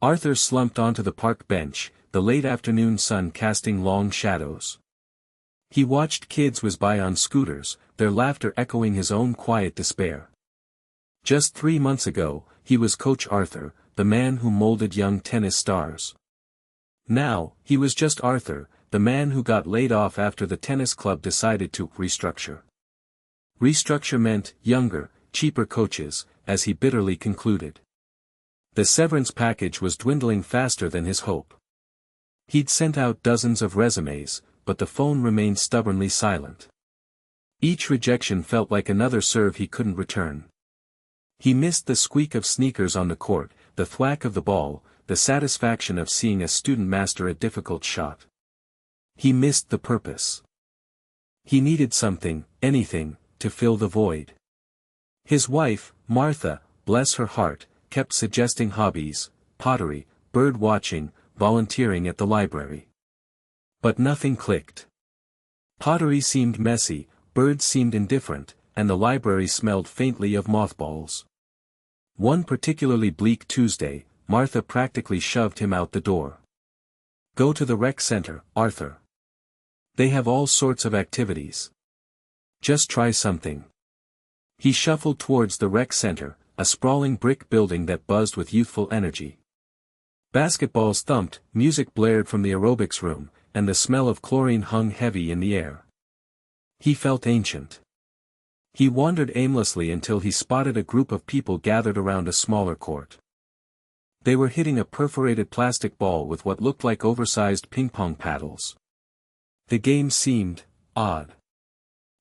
Arthur slumped onto the park bench, the late afternoon sun casting long shadows. He watched kids whiz by on scooters, their laughter echoing his own quiet despair. Just 3 months ago, he was Coach Arthur, the man who molded young tennis stars. Now, he was just Arthur, the man who got laid off after the tennis club decided to restructure. Restructure meant younger, cheaper coaches, as he bitterly concluded. The severance package was dwindling faster than his hope. He'd sent out dozens of resumes, but the phone remained stubbornly silent. Each rejection felt like another serve he couldn't return. He missed the squeak of sneakers on the court, the thwack of the ball, the satisfaction of seeing a student master a difficult shot. He missed the purpose. He needed something, anything, to fill the void. His wife, Martha, bless her heart, kept suggesting hobbies, pottery, bird watching, volunteering at the library. But nothing clicked. Pottery seemed messy, birds seemed indifferent, and the library smelled faintly of mothballs. One particularly bleak Tuesday, Martha practically shoved him out the door. Go to the rec center, Arthur. They have all sorts of activities. Just try something. He shuffled towards the rec center, a sprawling brick building that buzzed with youthful energy. Basketballs thumped, music blared from the aerobics room, and the smell of chlorine hung heavy in the air. He felt ancient. He wandered aimlessly until he spotted a group of people gathered around a smaller court. They were hitting a perforated plastic ball with what looked like oversized ping-pong paddles. The game seemed odd.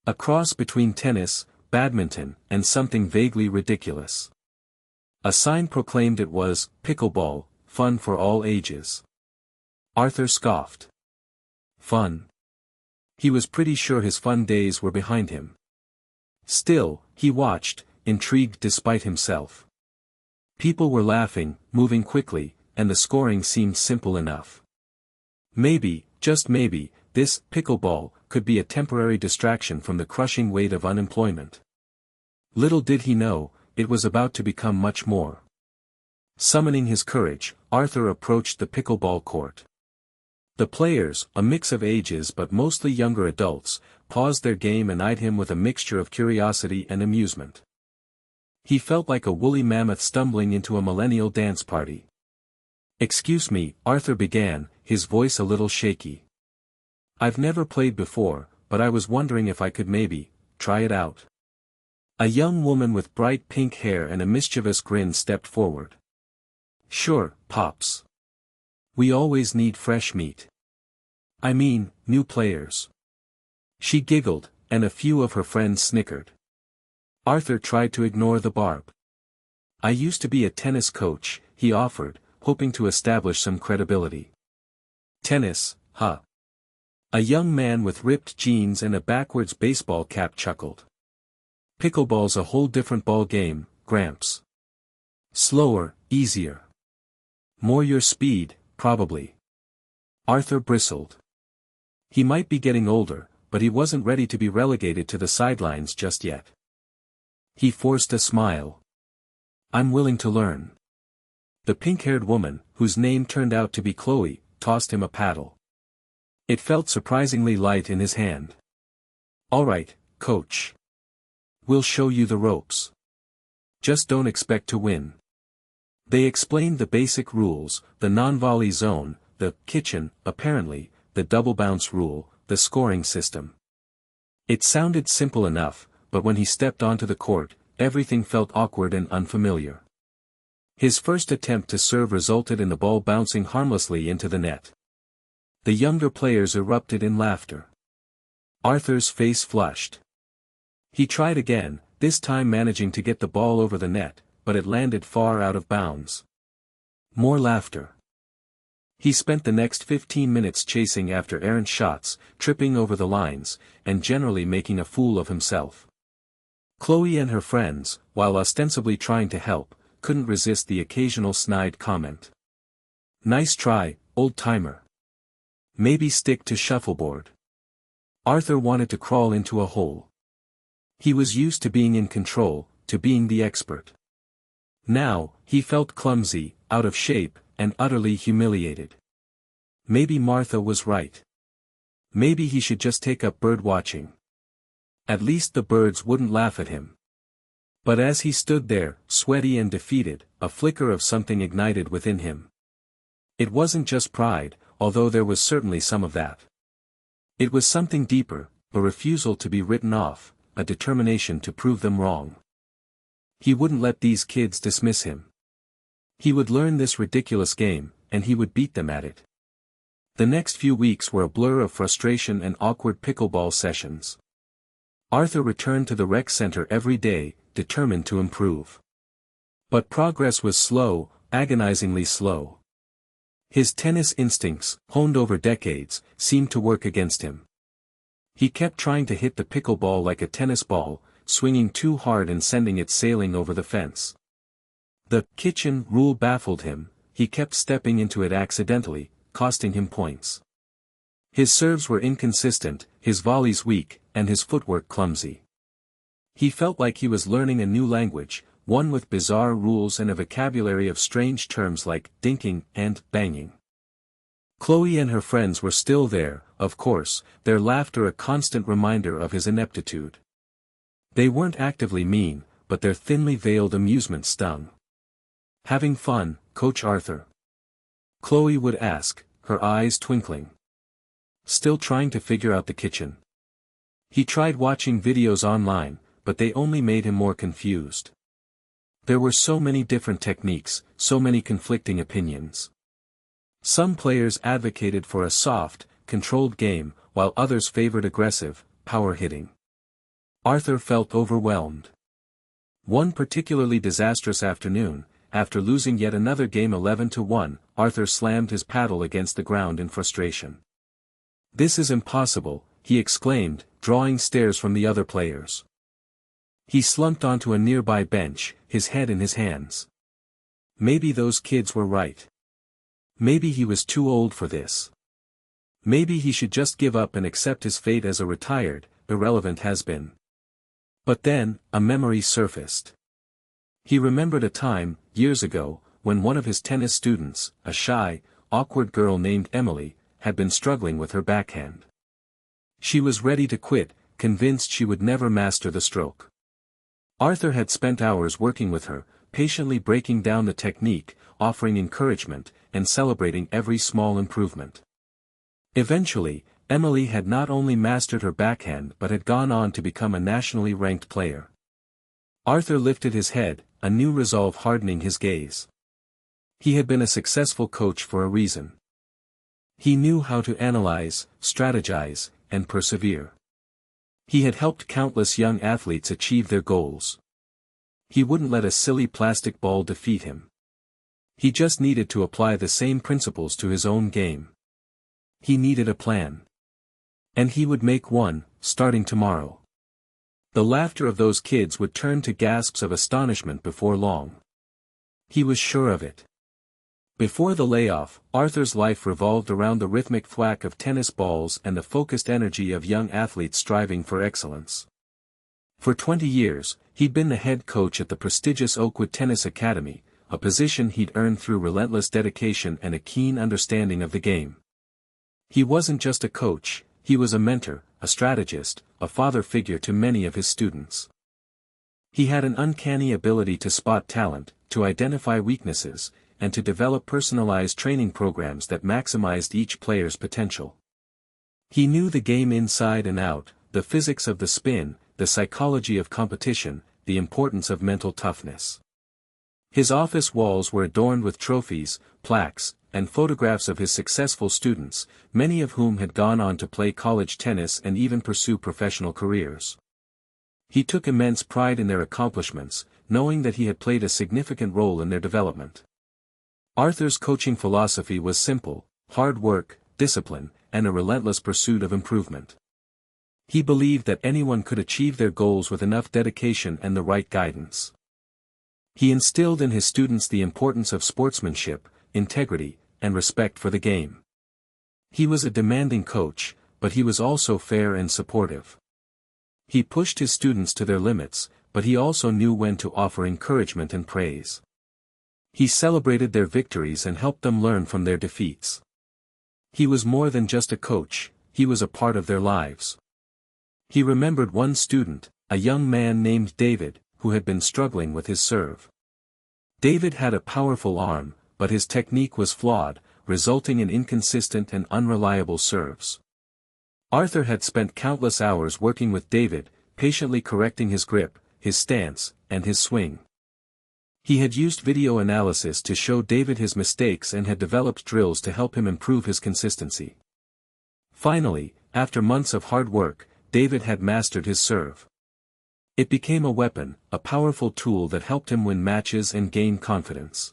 A cross between tennis, badminton, and something vaguely ridiculous. A sign proclaimed it was pickleball, fun for all ages. Arthur scoffed. Fun. He was pretty sure his fun days were behind him. Still, he watched, intrigued despite himself. People were laughing, moving quickly, and the scoring seemed simple enough. Maybe, just maybe, this pickleball could be a temporary distraction from the crushing weight of unemployment. Little did he know, it was about to become much more. Summoning his courage, Arthur approached the pickleball court. The players, a mix of ages but mostly younger adults, paused their game and eyed him with a mixture of curiosity and amusement. He felt like a woolly mammoth stumbling into a millennial dance party. Excuse me, Arthur began, his voice a little shaky. I've never played before, but I was wondering if I could maybe try it out. A young woman with bright pink hair and a mischievous grin stepped forward. Sure, Pops. We always need fresh meat. I mean, new players. She giggled, and a few of her friends snickered. Arthur tried to ignore the barb. I used to be a tennis coach, he offered, hoping to establish some credibility. Tennis, huh? A young man with ripped jeans and a backwards baseball cap chuckled. Pickleball's a whole different ball game, Gramps. Slower, easier. More your speed, probably. Arthur bristled. He might be getting older, but he wasn't ready to be relegated to the sidelines just yet. He forced a smile. I'm willing to learn. The pink-haired woman, whose name turned out to be Chloe, tossed him a paddle. It felt surprisingly light in his hand. All right, coach. We'll show you the ropes. Just don't expect to win. They explained the basic rules, the non-volley zone, the kitchen, apparently, the double bounce rule, the scoring system. It sounded simple enough, but when he stepped onto the court, everything felt awkward and unfamiliar. His first attempt to serve resulted in the ball bouncing harmlessly into the net. The younger players erupted in laughter. Arthur's face flushed. He tried again, this time managing to get the ball over the net, but it landed far out of bounds. More laughter. He spent the next 15 minutes chasing after errant shots, tripping over the lines, and generally making a fool of himself. Chloe and her friends, while ostensibly trying to help, couldn't resist the occasional snide comment. Nice try, old-timer. Maybe stick to shuffleboard. Arthur wanted to crawl into a hole. He was used to being in control, to being the expert. Now, he felt clumsy, out of shape, and utterly humiliated. Maybe Martha was right. Maybe he should just take up bird watching. At least the birds wouldn't laugh at him. But as he stood there, sweaty and defeated, a flicker of something ignited within him. It wasn't just pride, although there was certainly some of that. It was something deeper, a refusal to be written off, a determination to prove them wrong. He wouldn't let these kids dismiss him. He would learn this ridiculous game, and he would beat them at it. The next few weeks were a blur of frustration and awkward pickleball sessions. Arthur returned to the rec center every day, determined to improve. But progress was slow, agonizingly slow. His tennis instincts, honed over decades, seemed to work against him. He kept trying to hit the pickleball like a tennis ball, swinging too hard and sending it sailing over the fence. The kitchen rule baffled him. He kept stepping into it accidentally, costing him points. His serves were inconsistent, his volleys weak, and his footwork clumsy. He felt like he was learning a new language, one with bizarre rules and a vocabulary of strange terms like dinking and banging. Chloe and her friends were still there, of course, their laughter a constant reminder of his ineptitude. They weren't actively mean, but their thinly veiled amusement stung. "Having fun, Coach Arthur?" Chloe would ask, her eyes twinkling. Still trying to figure out the kitchen. He tried watching videos online, but they only made him more confused. There were so many different techniques, so many conflicting opinions. Some players advocated for a soft, controlled game, while others favored aggressive, power hitting. Arthur felt overwhelmed. One particularly disastrous afternoon, after losing yet another game 11-1, Arthur slammed his paddle against the ground in frustration. "This is impossible," he exclaimed, drawing stares from the other players. He slumped onto a nearby bench, his head in his hands. Maybe those kids were right. Maybe he was too old for this. Maybe he should just give up and accept his fate as a retired, irrelevant has-been. But then, a memory surfaced. He remembered a time, years ago, when one of his tennis students, a shy, awkward girl named Emily, had been struggling with her backhand. She was ready to quit, convinced she would never master the stroke. Arthur had spent hours working with her, patiently breaking down the technique, offering encouragement, and celebrating every small improvement. Eventually, Emily had not only mastered her backhand but had gone on to become a nationally ranked player. Arthur lifted his head, a new resolve hardening his gaze. He had been a successful coach for a reason. He knew how to analyze, strategize, and persevere. He had helped countless young athletes achieve their goals. He wouldn't let a silly plastic ball defeat him. He just needed to apply the same principles to his own game. He needed a plan. And he would make one, starting tomorrow. The laughter of those kids would turn to gasps of astonishment before long. He was sure of it. Before the layoff, Arthur's life revolved around the rhythmic thwack of tennis balls and the focused energy of young athletes striving for excellence. For 20 years, he'd been the head coach at the prestigious Oakwood Tennis Academy, a position he'd earned through relentless dedication and a keen understanding of the game. He wasn't just a coach, he was a mentor, a strategist, a father figure to many of his students. He had an uncanny ability to spot talent, to identify weaknesses, and to develop personalized training programs that maximized each player's potential. He knew the game inside and out, the physics of the spin, the psychology of competition, the importance of mental toughness. His office walls were adorned with trophies, plaques, and photographs of his successful students, many of whom had gone on to play college tennis and even pursue professional careers. He took immense pride in their accomplishments, knowing that he had played a significant role in their development. Arthur's coaching philosophy was simple: hard work, discipline, and a relentless pursuit of improvement. He believed that anyone could achieve their goals with enough dedication and the right guidance. He instilled in his students the importance of sportsmanship, integrity, and respect for the game. He was a demanding coach, but he was also fair and supportive. He pushed his students to their limits, but he also knew when to offer encouragement and praise. He celebrated their victories and helped them learn from their defeats. He was more than just a coach, he was a part of their lives. He remembered one student, a young man named David, who had been struggling with his serve. David had a powerful arm, but his technique was flawed, resulting in inconsistent and unreliable serves. Arthur had spent countless hours working with David, patiently correcting his grip, his stance, and his swing. He had used video analysis to show David his mistakes and had developed drills to help him improve his consistency. Finally, after months of hard work, David had mastered his serve. It became a weapon, a powerful tool that helped him win matches and gain confidence.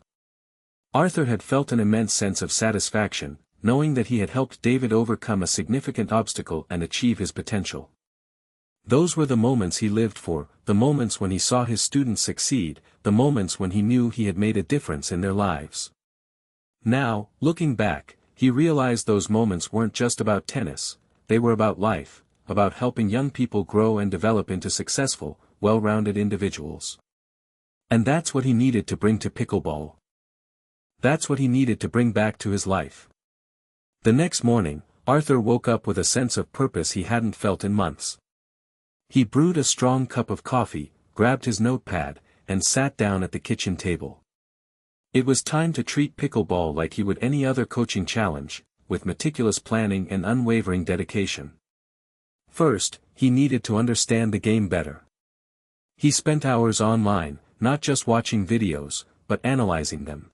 Arthur had felt an immense sense of satisfaction, knowing that he had helped David overcome a significant obstacle and achieve his potential. Those were the moments he lived for, the moments when he saw his students succeed, the moments when he knew he had made a difference in their lives. Now, looking back, he realized those moments weren't just about tennis, they were about life, about helping young people grow and develop into successful, well-rounded individuals. And that's what he needed to bring to pickleball. That's what he needed to bring back to his life. The next morning, Arthur woke up with a sense of purpose he hadn't felt in months. He brewed a strong cup of coffee, grabbed his notepad, and sat down at the kitchen table. It was time to treat pickleball like he would any other coaching challenge, with meticulous planning and unwavering dedication. First, he needed to understand the game better. He spent hours online, not just watching videos, but analyzing them.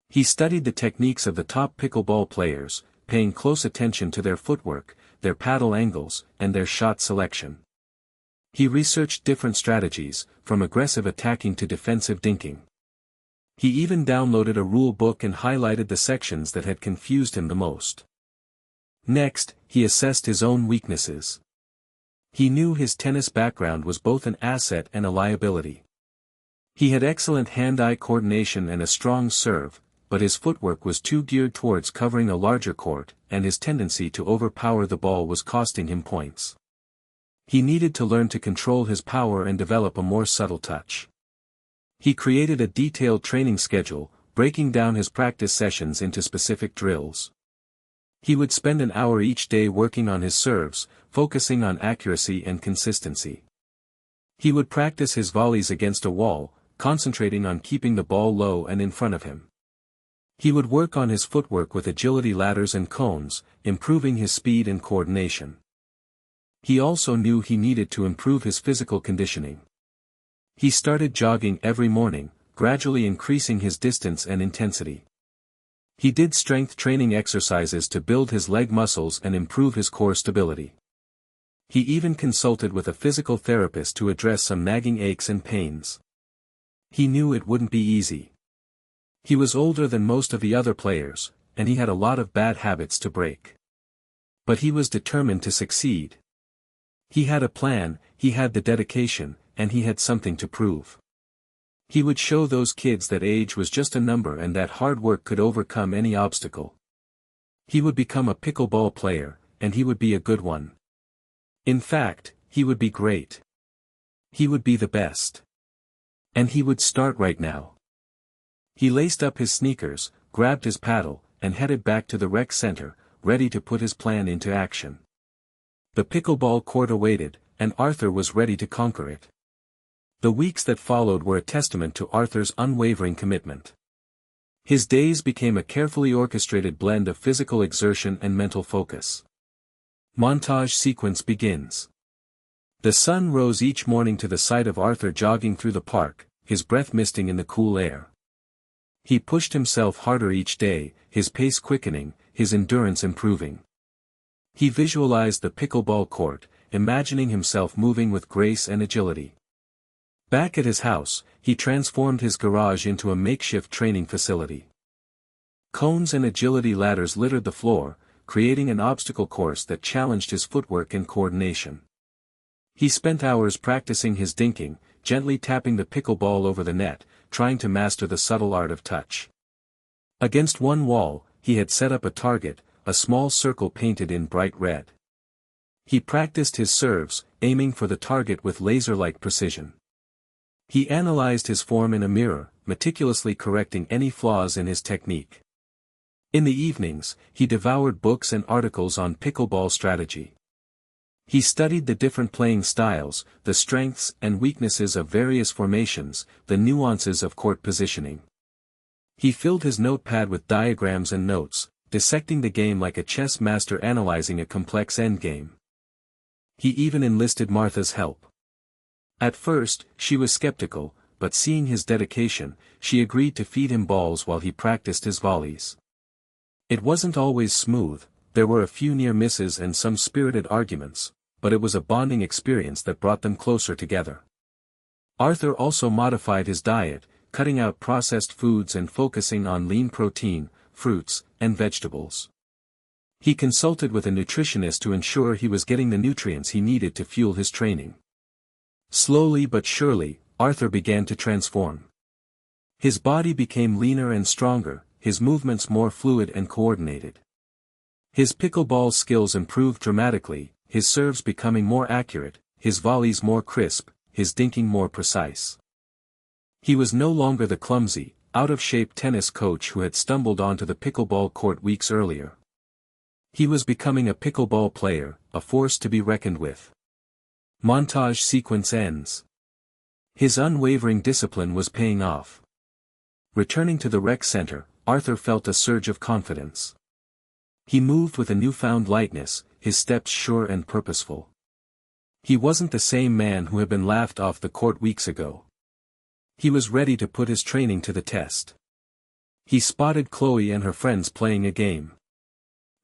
He studied the techniques of the top pickleball players, paying close attention to their footwork, their paddle angles, and their shot selection. He researched different strategies, from aggressive attacking to defensive dinking. He even downloaded a rule book and highlighted the sections that had confused him the most. Next, he assessed his own weaknesses. He knew his tennis background was both an asset and a liability. He had excellent hand-eye coordination and a strong serve, but his footwork was too geared towards covering a larger court, and his tendency to overpower the ball was costing him points. He needed to learn to control his power and develop a more subtle touch. He created a detailed training schedule, breaking down his practice sessions into specific drills. He would spend an hour each day working on his serves, focusing on accuracy and consistency. He would practice his volleys against a wall, concentrating on keeping the ball low and in front of him. He would work on his footwork with agility ladders and cones, improving his speed and coordination. He also knew he needed to improve his physical conditioning. He started jogging every morning, gradually increasing his distance and intensity. He did strength training exercises to build his leg muscles and improve his core stability. He even consulted with a physical therapist to address some nagging aches and pains. He knew it wouldn't be easy. He was older than most of the other players, and he had a lot of bad habits to break. But he was determined to succeed. He had a plan, he had the dedication, and he had something to prove. He would show those kids that age was just a number and that hard work could overcome any obstacle. He would become a pickleball player, and he would be a good one. In fact, he would be great. He would be the best. And he would start right now. He laced up his sneakers, grabbed his paddle, and headed back to the rec center, ready to put his plan into action. The pickleball court awaited, and Arthur was ready to conquer it. The weeks that followed were a testament to Arthur's unwavering commitment. His days became a carefully orchestrated blend of physical exertion and mental focus. Montage sequence begins. The sun rose each morning to the sight of Arthur jogging through the park, his breath misting in the cool air. He pushed himself harder each day, his pace quickening, his endurance improving. He visualized the pickleball court, imagining himself moving with grace and agility. Back at his house, he transformed his garage into a makeshift training facility. Cones and agility ladders littered the floor, creating an obstacle course that challenged his footwork and coordination. He spent hours practicing his dinking, gently tapping the pickleball over the net, trying to master the subtle art of touch. Against one wall, he had set up a target, a small circle painted in bright red. He practiced his serves, aiming for the target with laser-like precision. He analyzed his form in a mirror, meticulously correcting any flaws in his technique. In the evenings, he devoured books and articles on pickleball strategy. He studied the different playing styles, the strengths and weaknesses of various formations, the nuances of court positioning. He filled his notepad with diagrams and notes, dissecting the game like a chess master analyzing a complex endgame. He even enlisted Martha's help. At first, she was skeptical, but seeing his dedication, she agreed to feed him balls while he practiced his volleys. It wasn't always smooth, there were a few near misses and some spirited arguments, but it was a bonding experience that brought them closer together. Arthur also modified his diet, cutting out processed foods and focusing on lean protein, fruits, and vegetables. He consulted with a nutritionist to ensure he was getting the nutrients he needed to fuel his training. Slowly but surely, Arthur began to transform. His body became leaner and stronger, his movements more fluid and coordinated. His pickleball skills improved dramatically, his serves becoming more accurate, his volleys more crisp, his dinking more precise. He was no longer the clumsy, out-of-shape tennis coach who had stumbled onto the pickleball court weeks earlier. He was becoming a pickleball player, a force to be reckoned with. Montage sequence ends. His unwavering discipline was paying off. Returning to the rec center, Arthur felt a surge of confidence. He moved with a newfound lightness, his steps sure and purposeful. He wasn't the same man who had been laughed off the court weeks ago. He was ready to put his training to the test. He spotted Chloe and her friends playing a game.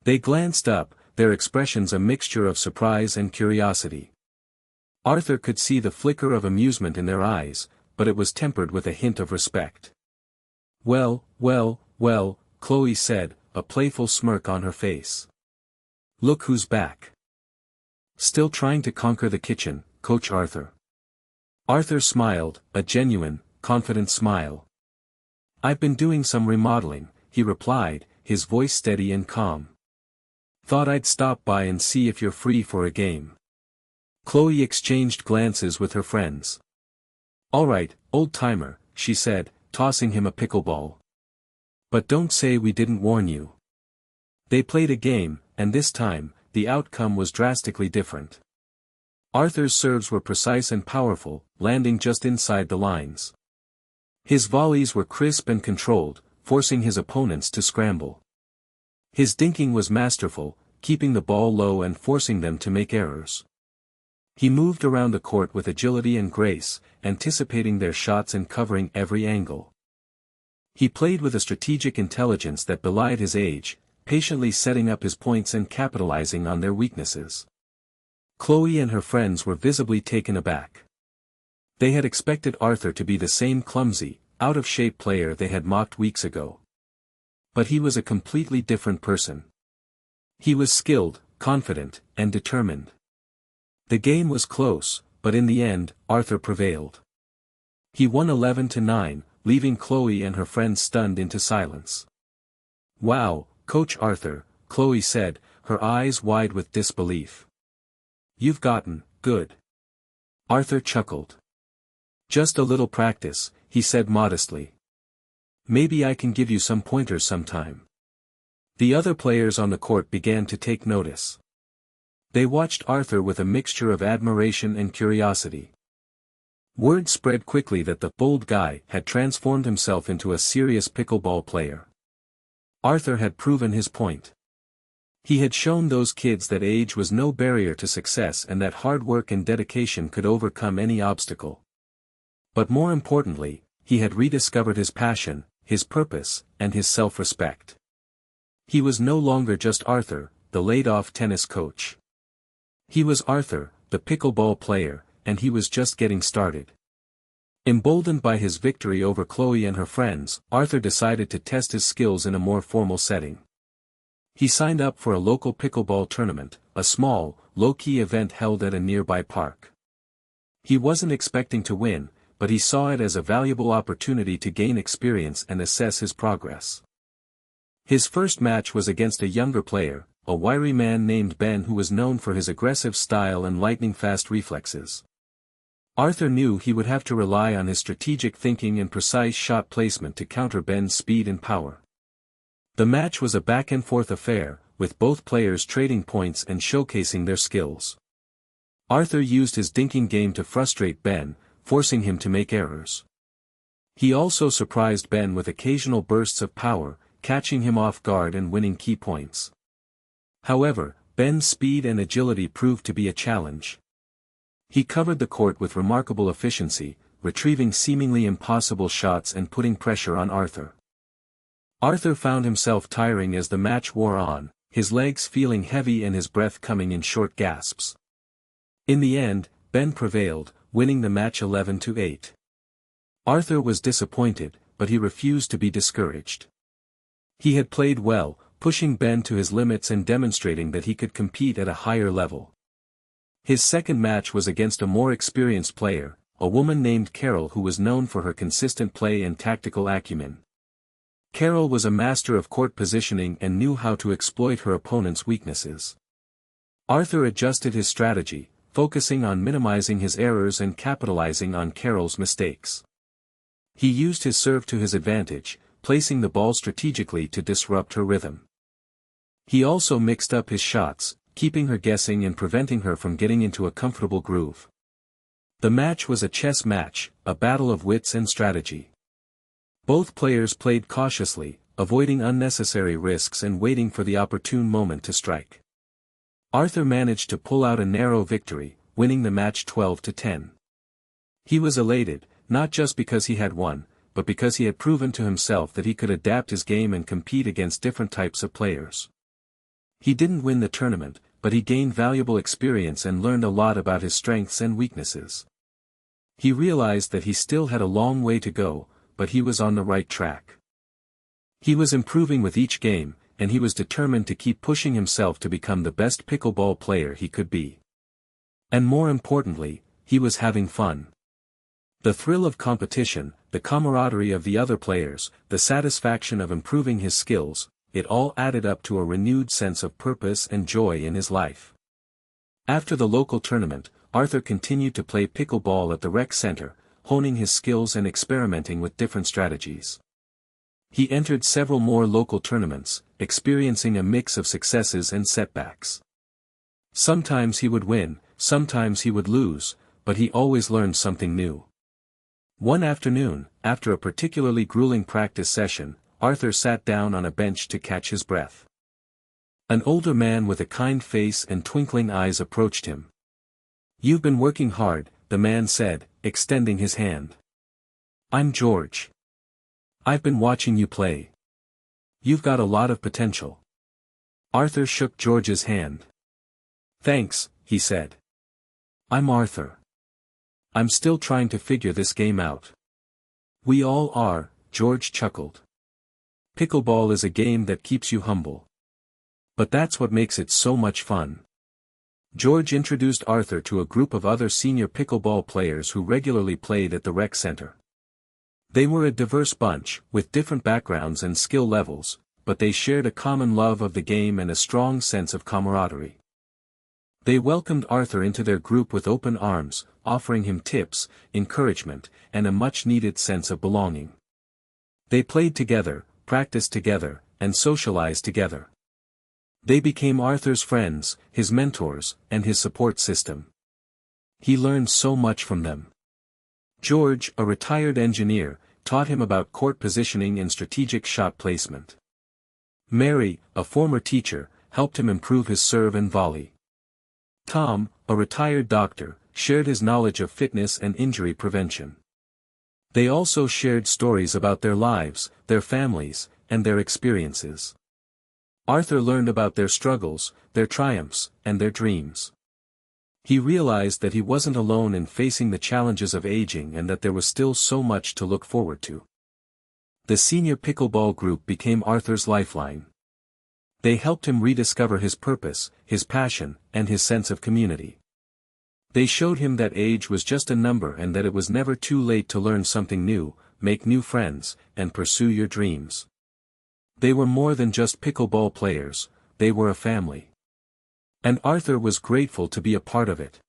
They glanced up, their expressions a mixture of surprise and curiosity. Arthur could see the flicker of amusement in their eyes, but it was tempered with a hint of respect. "Well, well, well," Chloe said, a playful smirk on her face. "Look who's back." "Still trying to conquer the kitchen, Coach Arthur." Arthur smiled, a genuine, confident smile. "I've been doing some remodeling," he replied, his voice steady and calm. "Thought I'd stop by and see if you're free for a game." Chloe exchanged glances with her friends. "All right, old-timer," she said, tossing him a pickleball. "But don't say we didn't warn you." They played a game, and this time, the outcome was drastically different. Arthur's serves were precise and powerful, landing just inside the lines. His volleys were crisp and controlled, forcing his opponents to scramble. His dinking was masterful, keeping the ball low and forcing them to make errors. He moved around the court with agility and grace, anticipating their shots and covering every angle. He played with a strategic intelligence that belied his age, patiently setting up his points and capitalizing on their weaknesses. Chloe and her friends were visibly taken aback. They had expected Arthur to be the same clumsy, out-of-shape player they had mocked weeks ago. But he was a completely different person. He was skilled, confident, and determined. The game was close, but in the end, Arthur prevailed. He won 11-9, leaving Chloe and her friends stunned into silence. "Wow, Coach Arthur," Chloe said, her eyes wide with disbelief. "You've gotten good." Arthur chuckled. "Just a little practice," he said modestly. "Maybe I can give you some pointers sometime." The other players on the court began to take notice. They watched Arthur with a mixture of admiration and curiosity. Word spread quickly that the bold guy had transformed himself into a serious pickleball player. Arthur had proven his point. He had shown those kids that age was no barrier to success and that hard work and dedication could overcome any obstacle. But more importantly, he had rediscovered his passion, his purpose, and his self-respect. He was no longer just Arthur, the laid-off tennis coach. He was Arthur, the pickleball player, and he was just getting started. Emboldened by his victory over Chloe and her friends, Arthur decided to test his skills in a more formal setting. He signed up for a local pickleball tournament, a small, low-key event held at a nearby park. He wasn't expecting to win, but he saw it as a valuable opportunity to gain experience and assess his progress. His first match was against a younger player, a wiry man named Ben who was known for his aggressive style and lightning-fast reflexes. Arthur knew he would have to rely on his strategic thinking and precise shot placement to counter Ben's speed and power. The match was a back-and-forth affair, with both players trading points and showcasing their skills. Arthur used his dinking game to frustrate Ben, forcing him to make errors. He also surprised Ben with occasional bursts of power, catching him off guard and winning key points. However, Ben's speed and agility proved to be a challenge. He covered the court with remarkable efficiency, retrieving seemingly impossible shots and putting pressure on Arthur. Arthur found himself tiring as the match wore on, his legs feeling heavy and his breath coming in short gasps. In the end, Ben prevailed, winning the match 11-8. Arthur was disappointed, but he refused to be discouraged. He had played well, pushing Ben to his limits and demonstrating that he could compete at a higher level. His second match was against a more experienced player, a woman named Carol who was known for her consistent play and tactical acumen. Carol was a master of court positioning and knew how to exploit her opponent's weaknesses. Arthur adjusted his strategy, focusing on minimizing his errors and capitalizing on Carol's mistakes. He used his serve to his advantage, placing the ball strategically to disrupt her rhythm. He also mixed up his shots, keeping her guessing and preventing her from getting into a comfortable groove. The match was a chess match, a battle of wits and strategy. Both players played cautiously, avoiding unnecessary risks and waiting for the opportune moment to strike. Arthur managed to pull out a narrow victory, winning the match 12-10. He was elated, not just because he had won, but because he had proven to himself that he could adapt his game and compete against different types of players. He didn't win the tournament, but he gained valuable experience and learned a lot about his strengths and weaknesses. He realized that he still had a long way to go, but he was on the right track. He was improving with each game, and he was determined to keep pushing himself to become the best pickleball player he could be. And more importantly, he was having fun. The thrill of competition, the camaraderie of the other players, the satisfaction of improving his skills, it all added up to a renewed sense of purpose and joy in his life. After the local tournament, Arthur continued to play pickleball at the rec center, honing his skills and experimenting with different strategies. He entered several more local tournaments, experiencing a mix of successes and setbacks. Sometimes he would win, sometimes he would lose, but he always learned something new. One afternoon, after a particularly grueling practice session, Arthur sat down on a bench to catch his breath. An older man with a kind face and twinkling eyes approached him. "You've been working hard," the man said, extending his hand. "I'm George. I've been watching you play. You've got a lot of potential." Arthur shook George's hand. "Thanks," he said. "I'm Arthur. I'm still trying to figure this game out." "We all are," George chuckled. "Pickleball is a game that keeps you humble. But that's what makes it so much fun." George introduced Arthur to a group of other senior pickleball players who regularly played at the rec center. They were a diverse bunch, with different backgrounds and skill levels, but they shared a common love of the game and a strong sense of camaraderie. They welcomed Arthur into their group with open arms, offering him tips, encouragement, and a much-needed sense of belonging. They played together, practiced together, and socialized together. They became Arthur's friends, his mentors, and his support system. He learned so much from them. George, a retired engineer, taught him about court positioning and strategic shot placement. Mary, a former teacher, helped him improve his serve and volley. Tom, a retired doctor, shared his knowledge of fitness and injury prevention. They also shared stories about their lives, their families, and their experiences. Arthur learned about their struggles, their triumphs, and their dreams. He realized that he wasn't alone in facing the challenges of aging and that there was still so much to look forward to. The senior pickleball group became Arthur's lifeline. They helped him rediscover his purpose, his passion, and his sense of community. They showed him that age was just a number and that it was never too late to learn something new, make new friends, and pursue your dreams. They were more than just pickleball players, they were a family. And Arthur was grateful to be a part of it.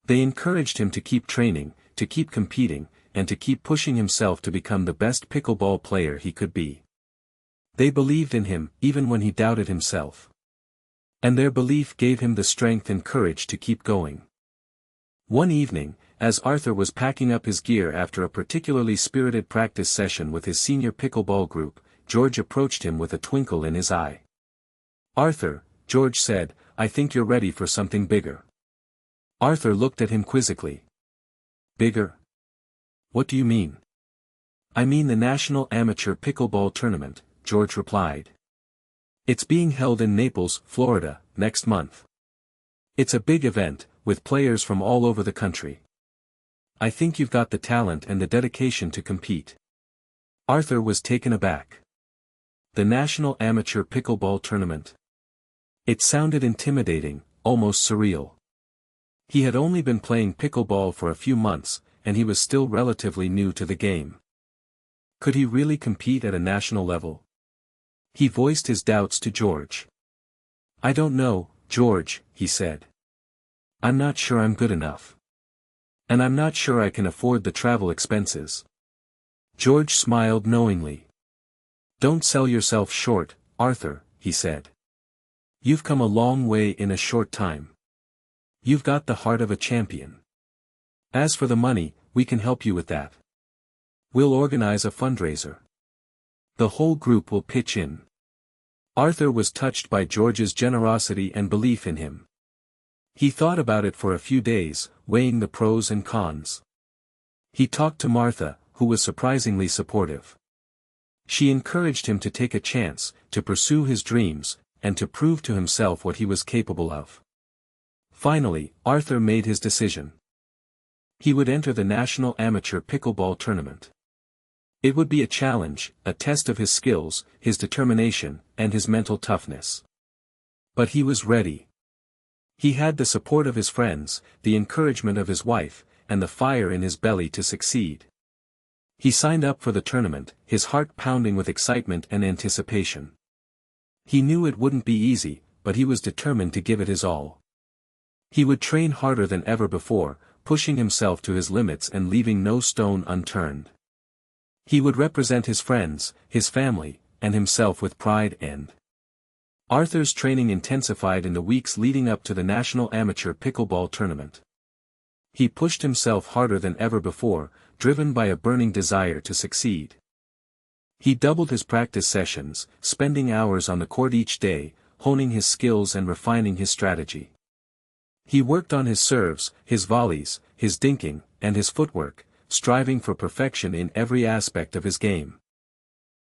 They encouraged him to keep training, to keep competing, and to keep pushing himself to become the best pickleball player he could be. They believed in him, even when he doubted himself. And their belief gave him the strength and courage to keep going. One evening, as Arthur was packing up his gear after a particularly spirited practice session with his senior pickleball group, George approached him with a twinkle in his eye. "Arthur," George said, "I think you're ready for something bigger." Arthur looked at him quizzically. "Bigger? What do you mean?" "I mean the National Amateur Pickleball Tournament," George replied. "It's being held in Naples, Florida, next month. It's a big event, with players from all over the country. I think you've got the talent and the dedication to compete." Arthur was taken aback. The National Amateur Pickleball Tournament. It sounded intimidating, almost surreal. He had only been playing pickleball for a few months, and he was still relatively new to the game. Could he really compete at a national level? He voiced his doubts to George. "I don't know, George," he said. "I'm not sure I'm good enough. And I'm not sure I can afford the travel expenses." George smiled knowingly. "Don't sell yourself short, Arthur," he said. "You've come a long way in a short time. You've got the heart of a champion. As for the money, we can help you with that. We'll organize a fundraiser. The whole group will pitch in." Arthur was touched by George's generosity and belief in him. He thought about it for a few days, weighing the pros and cons. He talked to Martha, who was surprisingly supportive. She encouraged him to take a chance, to pursue his dreams, and to prove to himself what he was capable of. Finally, Arthur made his decision. He would enter the National Amateur Pickleball Tournament. It would be a challenge, a test of his skills, his determination, and his mental toughness. But he was ready. He had the support of his friends, the encouragement of his wife, and the fire in his belly to succeed. He signed up for the tournament, his heart pounding with excitement and anticipation. He knew it wouldn't be easy, but he was determined to give it his all. He would train harder than ever before, pushing himself to his limits and leaving no stone unturned. He would represent his friends, his family, and himself with pride and Arthur's training intensified in the weeks leading up to the National Amateur Pickleball Tournament. He pushed himself harder than ever before, driven by a burning desire to succeed. He doubled his practice sessions, spending hours on the court each day, honing his skills and refining his strategy. He worked on his serves, his volleys, his dinking, and his footwork, striving for perfection in every aspect of his game.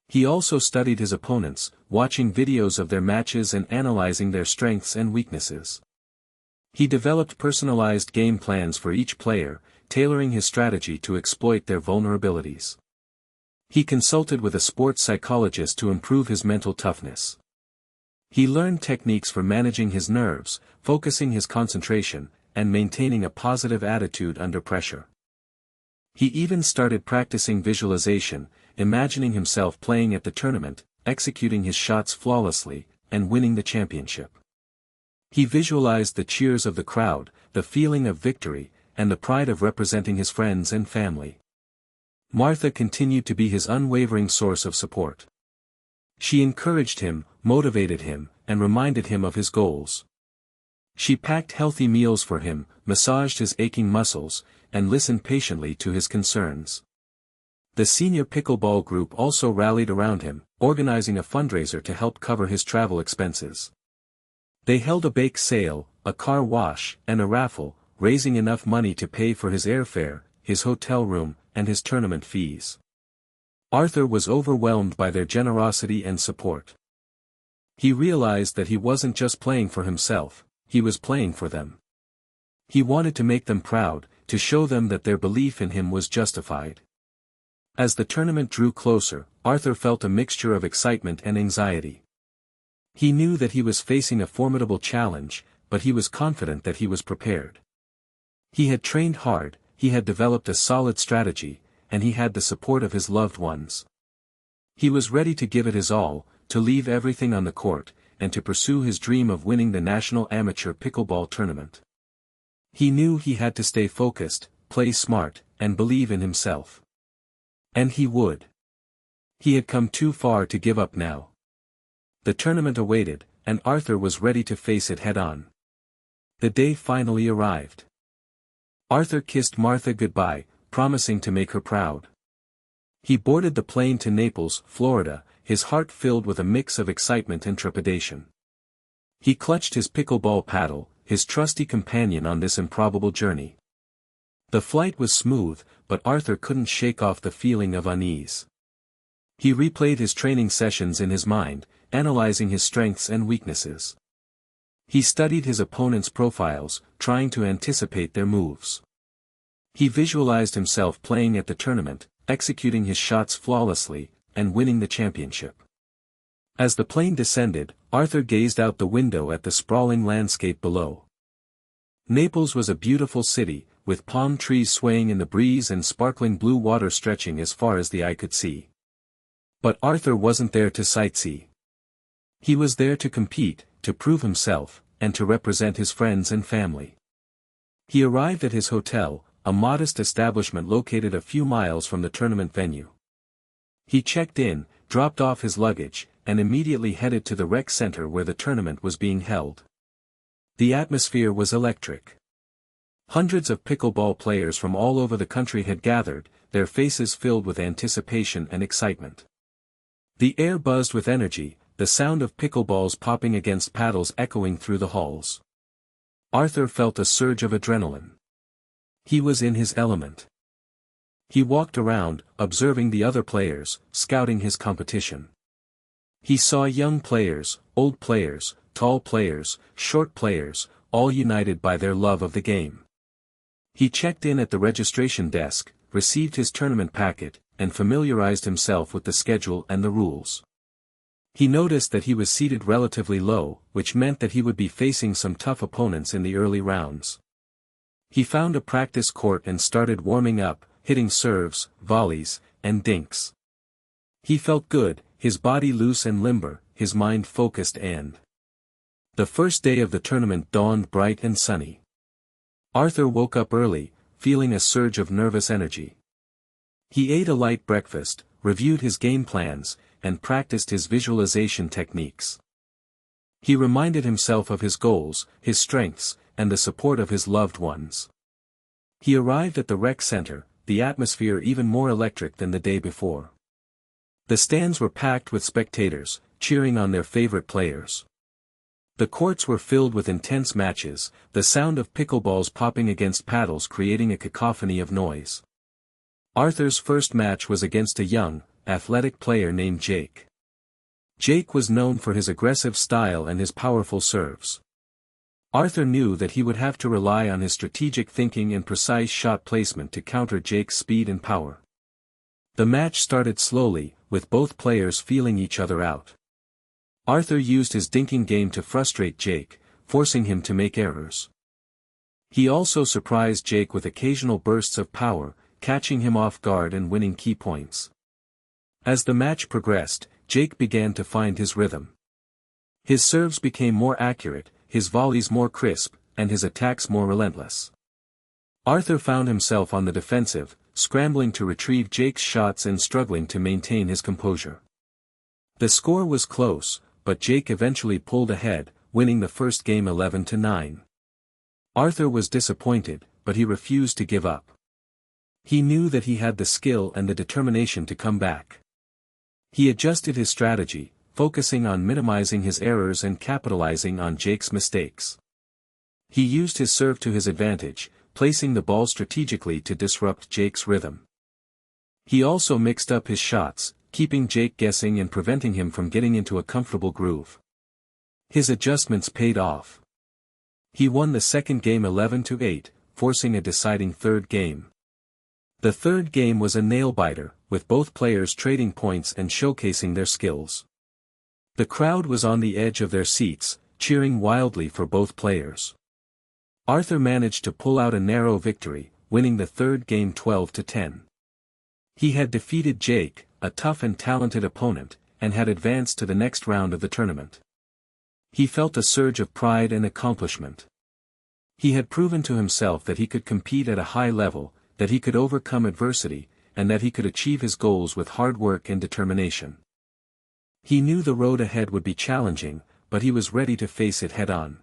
He also studied his opponents, watching videos of their matches and analyzing their strengths and weaknesses. He developed personalized game plans for each player, tailoring his strategy to exploit their vulnerabilities. He consulted with a sports psychologist to improve his mental toughness. He learned techniques for managing his nerves, focusing his concentration, and maintaining a positive attitude under pressure. He even started practicing visualization, imagining himself playing at the tournament, executing his shots flawlessly, and winning the championship. He visualized the cheers of the crowd, the feeling of victory, and the pride of representing his friends and family. Martha continued to be his unwavering source of support. She encouraged him, motivated him, and reminded him of his goals. She packed healthy meals for him, massaged his aching muscles, and listened patiently to his concerns. The senior pickleball group also rallied around him, organizing a fundraiser to help cover his travel expenses. They held a bake sale, a car wash, and a raffle, raising enough money to pay for his airfare, his hotel room, and his tournament fees. Arthur was overwhelmed by their generosity and support. He realized that he wasn't just playing for himself, he was playing for them. He wanted to make them proud, to show them that their belief in him was justified. As the tournament drew closer, Arthur felt a mixture of excitement and anxiety. He knew that he was facing a formidable challenge, but he was confident that he was prepared. He had trained hard, he had developed a solid strategy, and he had the support of his loved ones. He was ready to give it his all, to leave everything on the court, and to pursue his dream of winning the National Amateur Pickleball Tournament. He knew he had to stay focused, play smart, and believe in himself. And he would. He had come too far to give up now. The tournament awaited, and Arthur was ready to face it head-on. The day finally arrived. Arthur kissed Martha goodbye, promising to make her proud. He boarded the plane to Naples, Florida, his heart filled with a mix of excitement and trepidation. He clutched his pickleball paddle, his trusty companion on this improbable journey. The flight was smooth, but Arthur couldn't shake off the feeling of unease. He replayed his training sessions in his mind, analyzing his strengths and weaknesses. He studied his opponents' profiles, trying to anticipate their moves. He visualized himself playing at the tournament, executing his shots flawlessly, and winning the championship. As the plane descended, Arthur gazed out the window at the sprawling landscape below. Naples was a beautiful city, with palm trees swaying in the breeze and sparkling blue water stretching as far as the eye could see. But Arthur wasn't there to sightsee. He was there to compete, to prove himself, and to represent his friends and family. He arrived at his hotel, a modest establishment located a few miles from the tournament venue. He checked in, dropped off his luggage, and immediately headed to the rec center where the tournament was being held. The atmosphere was electric. Hundreds of pickleball players from all over the country had gathered, their faces filled with anticipation and excitement. The air buzzed with energy, the sound of pickleballs popping against paddles echoing through the halls. Arthur felt a surge of adrenaline. He was in his element. He walked around, observing the other players, scouting his competition. He saw young players, old players, tall players, short players, all united by their love of the game. He checked in at the registration desk, received his tournament packet, and familiarized himself with the schedule and the rules. He noticed that he was seated relatively low, which meant that he would be facing some tough opponents in the early rounds. He found a practice court and started warming up, hitting serves, volleys, and dinks. He felt good, his body loose and limber, his mind focused and... The first day of the tournament dawned bright and sunny. Arthur woke up early, feeling a surge of nervous energy. He ate a light breakfast, reviewed his game plans, and practiced his visualization techniques. He reminded himself of his goals, his strengths, and the support of his loved ones. He arrived at the rec center, the atmosphere even more electric than the day before. The stands were packed with spectators, cheering on their favorite players. The courts were filled with intense matches, the sound of pickleballs popping against paddles creating a cacophony of noise. Arthur's first match was against a young, athletic player named Jake. Jake was known for his aggressive style and his powerful serves. Arthur knew that he would have to rely on his strategic thinking and precise shot placement to counter Jake's speed and power. The match started slowly, with both players feeling each other out. Arthur used his dinking game to frustrate Jake, forcing him to make errors. He also surprised Jake with occasional bursts of power, catching him off guard and winning key points. As the match progressed, Jake began to find his rhythm. His serves became more accurate, his volleys more crisp, and his attacks more relentless. Arthur found himself on the defensive, scrambling to retrieve Jake's shots and struggling to maintain his composure. The score was close, but Jake eventually pulled ahead, winning the first game 11-9. Arthur was disappointed, but he refused to give up. He knew that he had the skill and the determination to come back. He adjusted his strategy, focusing on minimizing his errors and capitalizing on Jake's mistakes. He used his serve to his advantage, placing the ball strategically to disrupt Jake's rhythm. He also mixed up his shots, keeping Jake guessing and preventing him from getting into a comfortable groove. His adjustments paid off. He won the second game 11-8, forcing a deciding third game. The third game was a nail-biter, with both players trading points and showcasing their skills. The crowd was on the edge of their seats, cheering wildly for both players. Arthur managed to pull out a narrow victory, winning the third game 12-10. He had defeated Jake, a tough and talented opponent, and had advanced to the next round of the tournament. He felt a surge of pride and accomplishment. He had proven to himself that he could compete at a high level, that he could overcome adversity, and that he could achieve his goals with hard work and determination. He knew the road ahead would be challenging, but he was ready to face it head-on.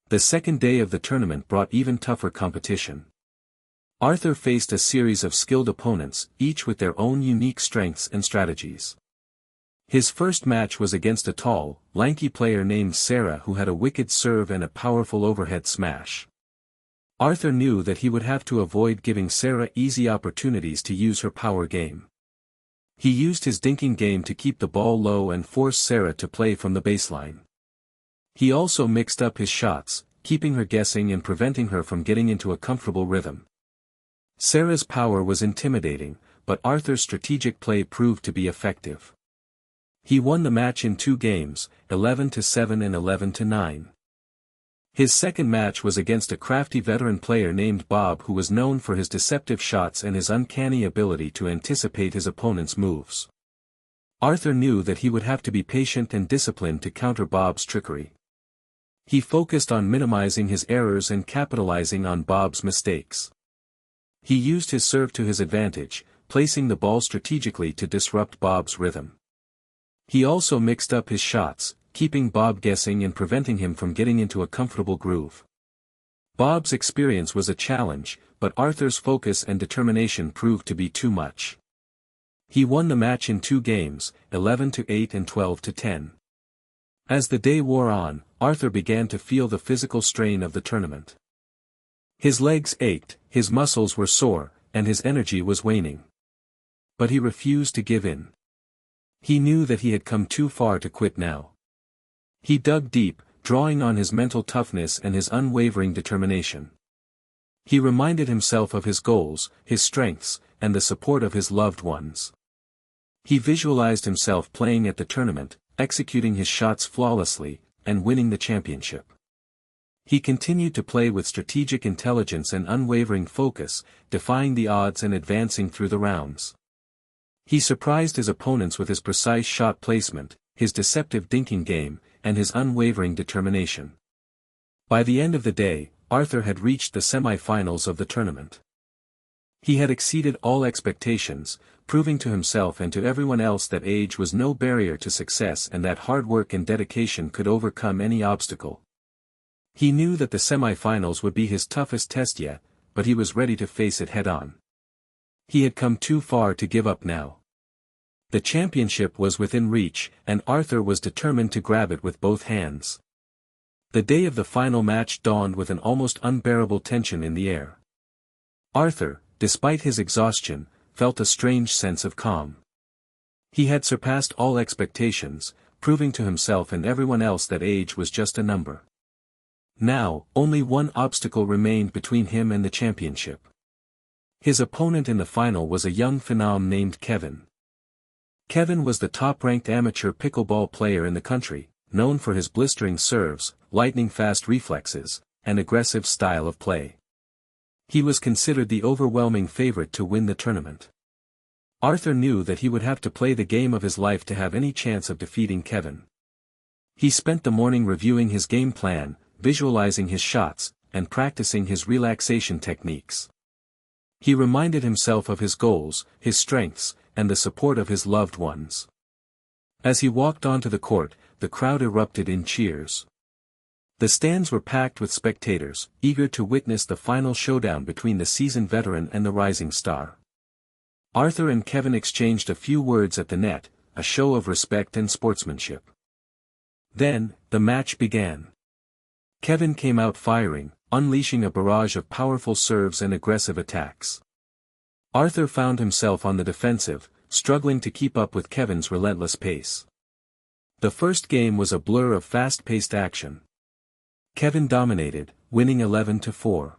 The second day of the tournament brought even tougher competition. Arthur faced a series of skilled opponents, each with their own unique strengths and strategies. His first match was against a tall, lanky player named Sarah who had a wicked serve and a powerful overhead smash. Arthur knew that he would have to avoid giving Sarah easy opportunities to use her power game. He used his dinking game to keep the ball low and force Sarah to play from the baseline. He also mixed up his shots, keeping her guessing and preventing her from getting into a comfortable rhythm. Sarah's power was intimidating, but Arthur's strategic play proved to be effective. He won the match in 2 games, 11-7 and 11-9. His second match was against a crafty veteran player named Bob who was known for his deceptive shots and his uncanny ability to anticipate his opponent's moves. Arthur knew that he would have to be patient and disciplined to counter Bob's trickery. He focused on minimizing his errors and capitalizing on Bob's mistakes. He used his serve to his advantage, placing the ball strategically to disrupt Bob's rhythm. He also mixed up his shots, keeping Bob guessing and preventing him from getting into a comfortable groove. Bob's experience was a challenge, but Arthur's focus and determination proved to be too much. He won the match in 2 games, 11-8 and 12-10. As the day wore on, Arthur began to feel the physical strain of the tournament. His legs ached, his muscles were sore, and his energy was waning. But he refused to give in. He knew that he had come too far to quit now. He dug deep, drawing on his mental toughness and his unwavering determination. He reminded himself of his goals, his strengths, and the support of his loved ones. He visualized himself playing at the tournament, executing his shots flawlessly, and winning the championship. He continued to play with strategic intelligence and unwavering focus, defying the odds and advancing through the rounds. He surprised his opponents with his precise shot placement, his deceptive dinking game, and his unwavering determination. By the end of the day, Arthur had reached the semi-finals of the tournament. He had exceeded all expectations, proving to himself and to everyone else that age was no barrier to success and that hard work and dedication could overcome any obstacle. He knew that the semi-finals would be his toughest test yet, but he was ready to face it head-on. He had come too far to give up now. The championship was within reach, and Arthur was determined to grab it with both hands. The day of the final match dawned with an almost unbearable tension in the air. Arthur, despite his exhaustion, felt a strange sense of calm. He had surpassed all expectations, proving to himself and everyone else that age was just a number. Now, only one obstacle remained between him and the championship. His opponent in the final was a young phenom named Kevin. Kevin was the top-ranked amateur pickleball player in the country, known for his blistering serves, lightning-fast reflexes, and aggressive style of play. He was considered the overwhelming favorite to win the tournament. Arthur knew that he would have to play the game of his life to have any chance of defeating Kevin. He spent the morning reviewing his game plan, visualizing his shots, and practicing his relaxation techniques. He reminded himself of his goals, his strengths, and the support of his loved ones. As he walked onto the court, the crowd erupted in cheers. The stands were packed with spectators, eager to witness the final showdown between the seasoned veteran and the rising star. Arthur and Kevin exchanged a few words at the net, a show of respect and sportsmanship. Then, the match began. Kevin came out firing, unleashing a barrage of powerful serves and aggressive attacks. Arthur found himself on the defensive, struggling to keep up with Kevin's relentless pace. The first game was a blur of fast-paced action. Kevin dominated, winning 11-4.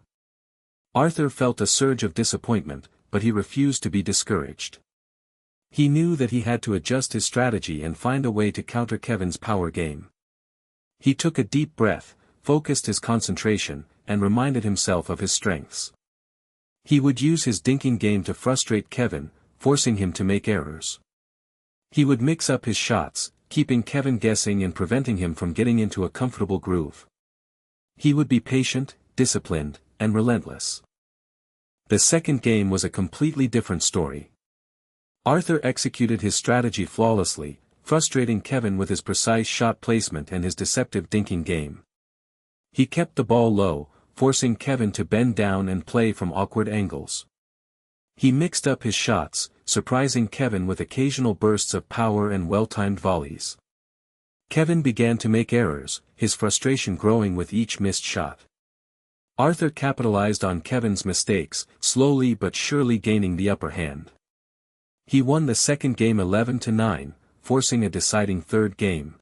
Arthur felt a surge of disappointment, but he refused to be discouraged. He knew that he had to adjust his strategy and find a way to counter Kevin's power game. He took a deep breath, focused his concentration, and reminded himself of his strengths. He would use his dinking game to frustrate Kevin, forcing him to make errors. He would mix up his shots, keeping Kevin guessing and preventing him from getting into a comfortable groove. He would be patient, disciplined, and relentless. The second game was a completely different story. Arthur executed his strategy flawlessly, frustrating Kevin with his precise shot placement and his deceptive dinking game. He kept the ball low, forcing Kevin to bend down and play from awkward angles. He mixed up his shots, surprising Kevin with occasional bursts of power and well-timed volleys. Kevin began to make errors, his frustration growing with each missed shot. Arthur capitalized on Kevin's mistakes, slowly but surely gaining the upper hand. He won the second game 11-9, forcing a deciding third game.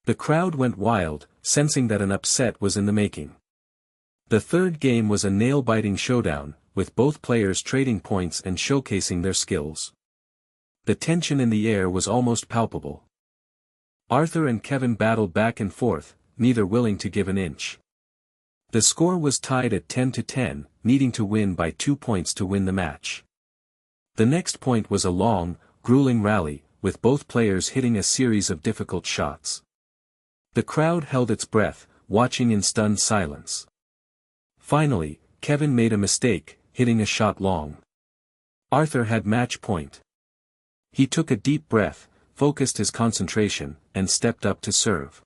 The crowd went wild, sensing that an upset was in the making. The third game was a nail-biting showdown, with both players trading points and showcasing their skills. The tension in the air was almost palpable. Arthur and Kevin battled back and forth, neither willing to give an inch. The score was tied at 10-10, needing to win by 2 points to win the match. The next point was a long, grueling rally, with both players hitting a series of difficult shots. The crowd held its breath, watching in stunned silence. Finally, Kevin made a mistake, hitting a shot long. Arthur had match point. He took a deep breath, focused his concentration, and stepped up to serve.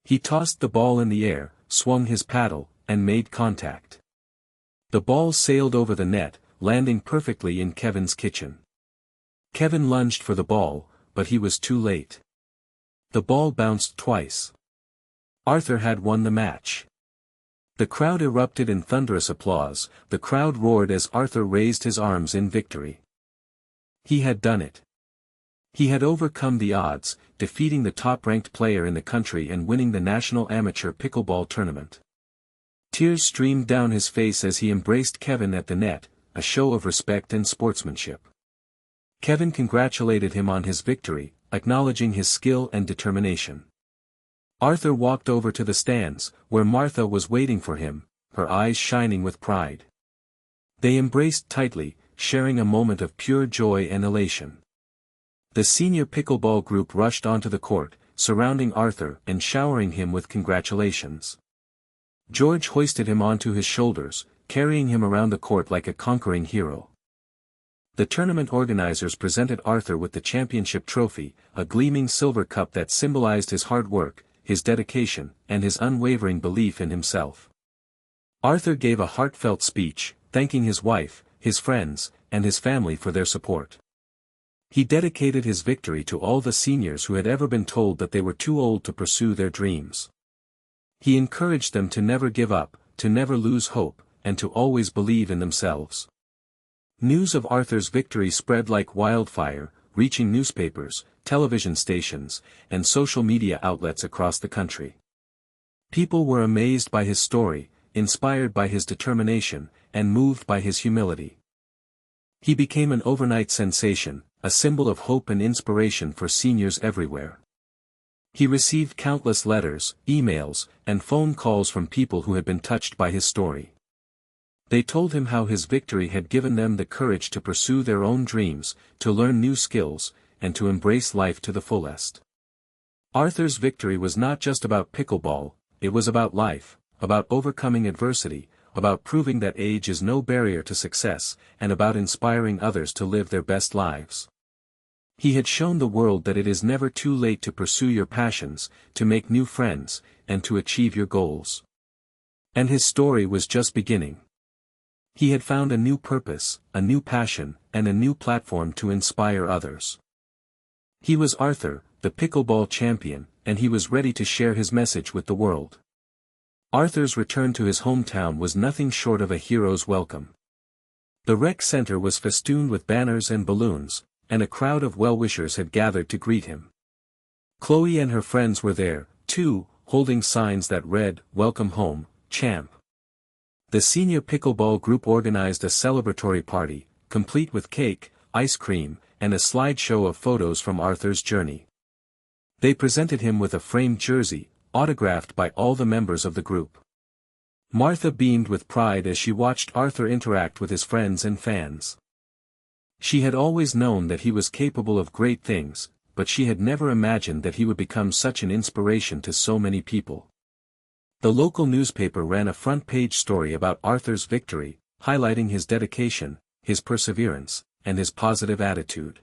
He tossed the ball in the air, swung his paddle, and made contact. The ball sailed over the net, landing perfectly in Kevin's kitchen. Kevin lunged for the ball, but he was too late. The ball bounced twice. Arthur had won the match. The crowd erupted in thunderous applause, the crowd roared as Arthur raised his arms in victory. He had done it. He had overcome the odds, defeating the top-ranked player in the country and winning the National Amateur Pickleball Tournament. Tears streamed down his face as he embraced Kevin at the net, a show of respect and sportsmanship. Kevin congratulated him on his victory, acknowledging his skill and determination. Arthur walked over to the stands, where Martha was waiting for him, her eyes shining with pride. They embraced tightly, sharing a moment of pure joy and elation. The senior pickleball group rushed onto the court, surrounding Arthur and showering him with congratulations. George hoisted him onto his shoulders, carrying him around the court like a conquering hero. The tournament organizers presented Arthur with the championship trophy, a gleaming silver cup that symbolized his hard work, his dedication, and his unwavering belief in himself. Arthur gave a heartfelt speech, thanking his wife, his friends, and his family for their support. He dedicated his victory to all the seniors who had ever been told that they were too old to pursue their dreams. He encouraged them to never give up, to never lose hope, and to always believe in themselves. News of Arthur's victory spread like wildfire, reaching newspapers, television stations, and social media outlets across the country. People were amazed by his story, inspired by his determination, and moved by his humility. He became an overnight sensation, a symbol of hope and inspiration for seniors everywhere. He received countless letters, emails, and phone calls from people who had been touched by his story. They told him how his victory had given them the courage to pursue their own dreams, to learn new skills, and to embrace life to the fullest. Arthur's victory was not just about pickleball, it was about life, about overcoming adversity, about proving that age is no barrier to success, and about inspiring others to live their best lives. He had shown the world that it is never too late to pursue your passions, to make new friends, and to achieve your goals. And his story was just beginning. He had found a new purpose, a new passion, and a new platform to inspire others. He was Arthur, the pickleball champion, and he was ready to share his message with the world. Arthur's return to his hometown was nothing short of a hero's welcome. The rec center was festooned with banners and balloons, and a crowd of well-wishers had gathered to greet him. Chloe and her friends were there, too, holding signs that read, "Welcome home, champ." The senior pickleball group organized a celebratory party, complete with cake, ice cream, and a slideshow of photos from Arthur's journey. They presented him with a framed jersey, autographed by all the members of the group. Martha beamed with pride as she watched Arthur interact with his friends and fans. She had always known that he was capable of great things, but she had never imagined that he would become such an inspiration to so many people. The local newspaper ran a front-page story about Arthur's victory, highlighting his dedication, his perseverance, and his positive attitude.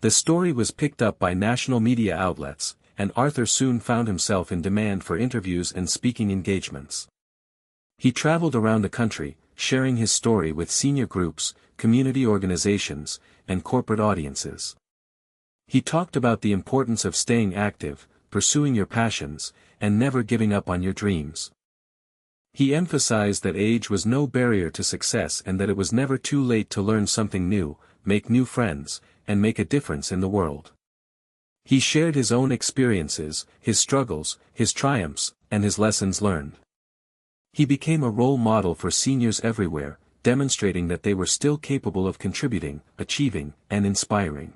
The story was picked up by national media outlets, and Arthur soon found himself in demand for interviews and speaking engagements. He traveled around the country, sharing his story with senior groups, community organizations, and corporate audiences. He talked about the importance of staying active, pursuing your passions, and never giving up on your dreams. He emphasized that age was no barrier to success and that it was never too late to learn something new, make new friends, and make a difference in the world. He shared his own experiences, his struggles, his triumphs, and his lessons learned. He became a role model for seniors everywhere, demonstrating that they were still capable of contributing, achieving, and inspiring.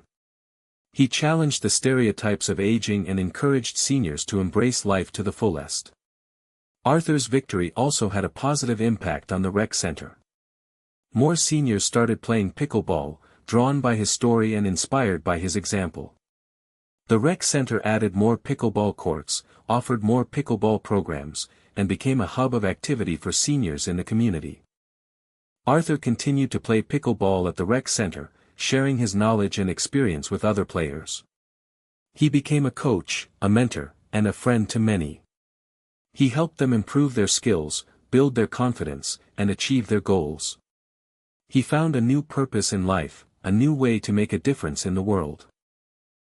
He challenged the stereotypes of aging and encouraged seniors to embrace life to the fullest. Arthur's victory also had a positive impact on the rec center. More seniors started playing pickleball, drawn by his story and inspired by his example. The rec center added more pickleball courts, offered more pickleball programs, and became a hub of activity for seniors in the community. Arthur continued to play pickleball at the rec center, sharing his knowledge and experience with other players. He became a coach, a mentor, and a friend to many. He helped them improve their skills, build their confidence, and achieve their goals. He found a new purpose in life, a new way to make a difference in the world.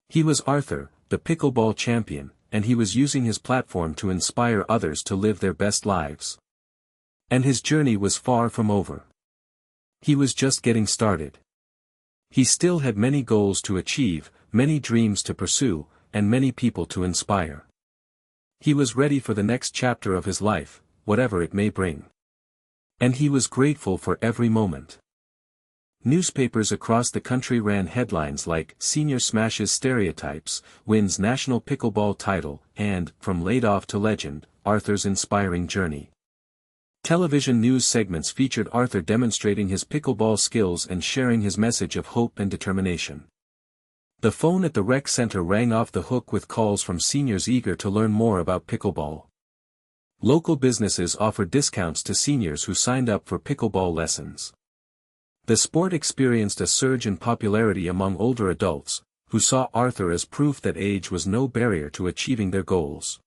He was Arthur, the pickleball champion, and he was using his platform to inspire others to live their best lives. And his journey was far from over. He was just getting started. He still had many goals to achieve, many dreams to pursue, and many people to inspire. He was ready for the next chapter of his life, whatever it may bring. And he was grateful for every moment. Newspapers across the country ran headlines like, "Senior Smashes Stereotypes, Wins National Pickleball Title," and, "From Laid Off to Legend, Arthur's Inspiring Journey." Television news segments featured Arthur demonstrating his pickleball skills and sharing his message of hope and determination. The phone at the rec center rang off the hook with calls from seniors eager to learn more about pickleball. Local businesses offered discounts to seniors who signed up for pickleball lessons. The sport experienced a surge in popularity among older adults, who saw Arthur as proof that age was no barrier to achieving their goals.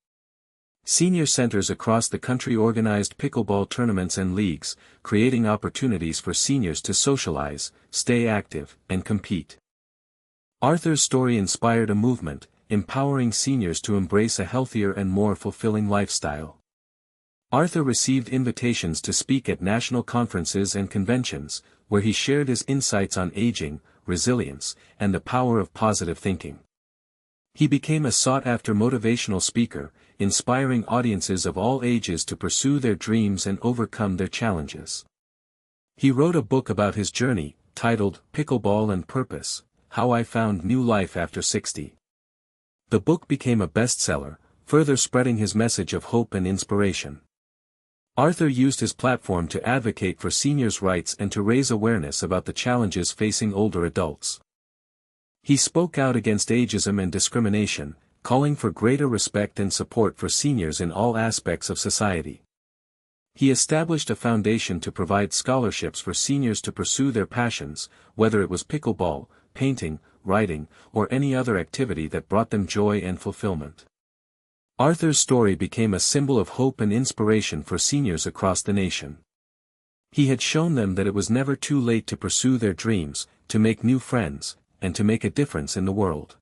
Senior centers across the country organized pickleball tournaments and leagues, creating opportunities for seniors to socialize, stay active, and compete. Arthur's story inspired a movement, empowering seniors to embrace a healthier and more fulfilling lifestyle. Arthur received invitations to speak at national conferences and conventions, where he shared his insights on aging, resilience, and the power of positive thinking. He became a sought-after motivational speaker, inspiring audiences of all ages to pursue their dreams and overcome their challenges. He wrote a book about his journey, titled Pickleball and Purpose: How I Found New Life After 60. The book became a bestseller, further spreading his message of hope and inspiration. Arthur used his platform to advocate for seniors' rights and to raise awareness about the challenges facing older adults. He spoke out against ageism and discrimination, calling for greater respect and support for seniors in all aspects of society. He established a foundation to provide scholarships for seniors to pursue their passions, whether it was pickleball, painting, writing, or any other activity that brought them joy and fulfillment. Arthur's story became a symbol of hope and inspiration for seniors across the nation. He had shown them that it was never too late to pursue their dreams, to make new friends, and to make a difference in the world.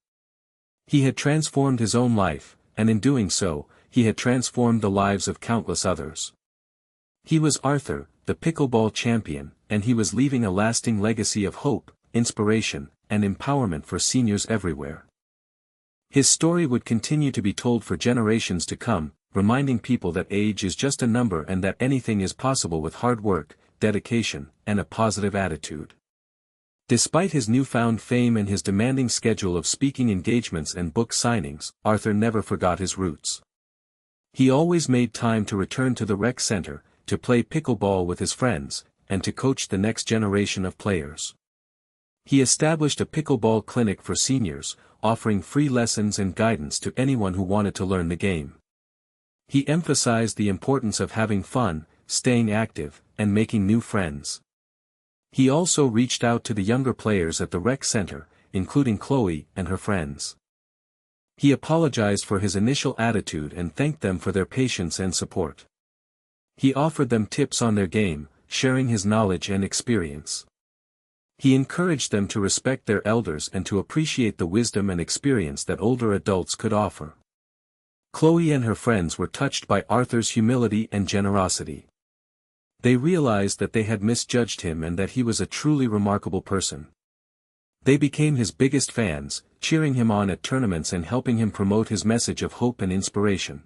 He had transformed his own life, and in doing so, he had transformed the lives of countless others. He was Arthur, the pickleball champion, and he was leaving a lasting legacy of hope, inspiration, and empowerment for seniors everywhere. His story would continue to be told for generations to come, reminding people that age is just a number and that anything is possible with hard work, dedication, and a positive attitude. Despite his newfound fame and his demanding schedule of speaking engagements and book signings, Arthur never forgot his roots. He always made time to return to the rec center, to play pickleball with his friends, and to coach the next generation of players. He established a pickleball clinic for seniors, offering free lessons and guidance to anyone who wanted to learn the game. He emphasized the importance of having fun, staying active, and making new friends. He also reached out to the younger players at the rec center, including Chloe and her friends. He apologized for his initial attitude and thanked them for their patience and support. He offered them tips on their game, sharing his knowledge and experience. He encouraged them to respect their elders and to appreciate the wisdom and experience that older adults could offer. Chloe and her friends were touched by Arthur's humility and generosity. They realized that they had misjudged him and that he was a truly remarkable person. They became his biggest fans, cheering him on at tournaments and helping him promote his message of hope and inspiration.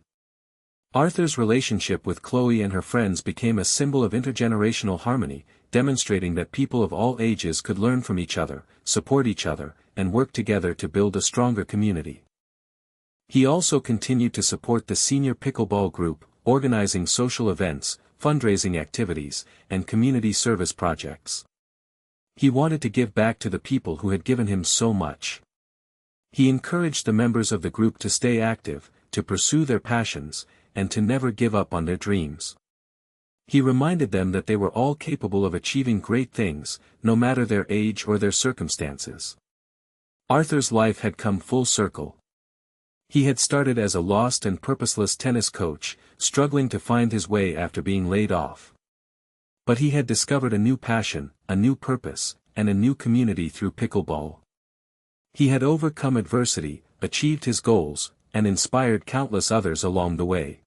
Arthur's relationship with Chloe and her friends became a symbol of intergenerational harmony, demonstrating that people of all ages could learn from each other, support each other, and work together to build a stronger community. He also continued to support the senior pickleball group, organizing social events, fundraising activities, and community service projects. He wanted to give back to the people who had given him so much. He encouraged the members of the group to stay active, to pursue their passions, and to never give up on their dreams. He reminded them that they were all capable of achieving great things, no matter their age or their circumstances. Arthur's life had come full circle. He had started as a lost and purposeless tennis coach, struggling to find his way after being laid off. But he had discovered a new passion, a new purpose, and a new community through pickleball. He had overcome adversity, achieved his goals, and inspired countless others along the way.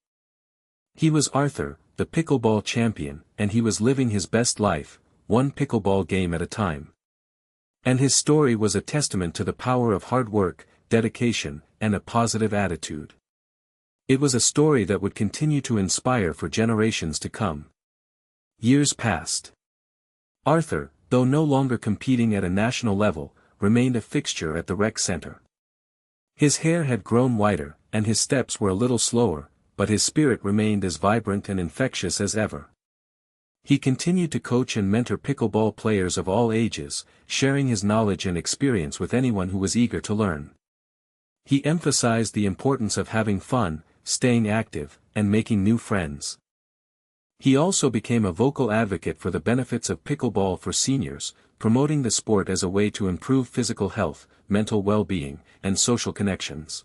He was Arthur, the pickleball champion, and he was living his best life, one pickleball game at a time. And his story was a testament to the power of hard work, dedication, and a positive attitude. It was a story that would continue to inspire for generations to come. Years passed. Arthur, though no longer competing at a national level, remained a fixture at the rec center. His hair had grown whiter, and his steps were a little slower, but his spirit remained as vibrant and infectious as ever. He continued to coach and mentor pickleball players of all ages, sharing his knowledge and experience with anyone who was eager to learn. He emphasized the importance of having fun, staying active, and making new friends. He also became a vocal advocate for the benefits of pickleball for seniors, promoting the sport as a way to improve physical health, mental well-being, and social connections.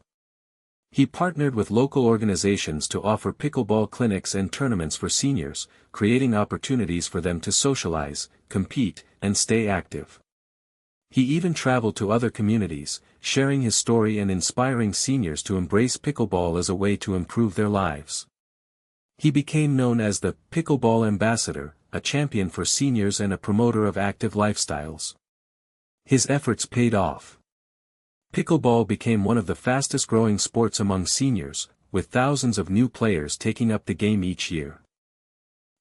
He partnered with local organizations to offer pickleball clinics and tournaments for seniors, creating opportunities for them to socialize, compete, and stay active. He even traveled to other communities, sharing his story and inspiring seniors to embrace pickleball as a way to improve their lives. He became known as the Pickleball Ambassador, a champion for seniors and a promoter of active lifestyles. His efforts paid off. Pickleball became one of the fastest-growing sports among seniors, with thousands of new players taking up the game each year.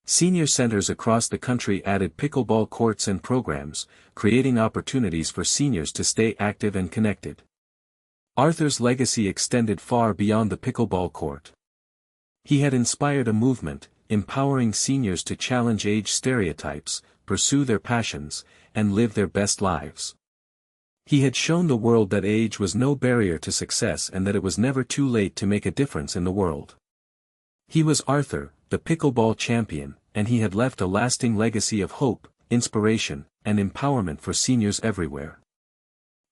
Senior centers across the country added pickleball courts and programs, creating opportunities for seniors to stay active and connected. Arthur's legacy extended far beyond the pickleball court. He had inspired a movement, empowering seniors to challenge age stereotypes, pursue their passions, and live their best lives. He had shown the world that age was no barrier to success and that it was never too late to make a difference in the world. He was Arthur, the pickleball champion, and he had left a lasting legacy of hope, inspiration, and empowerment for seniors everywhere.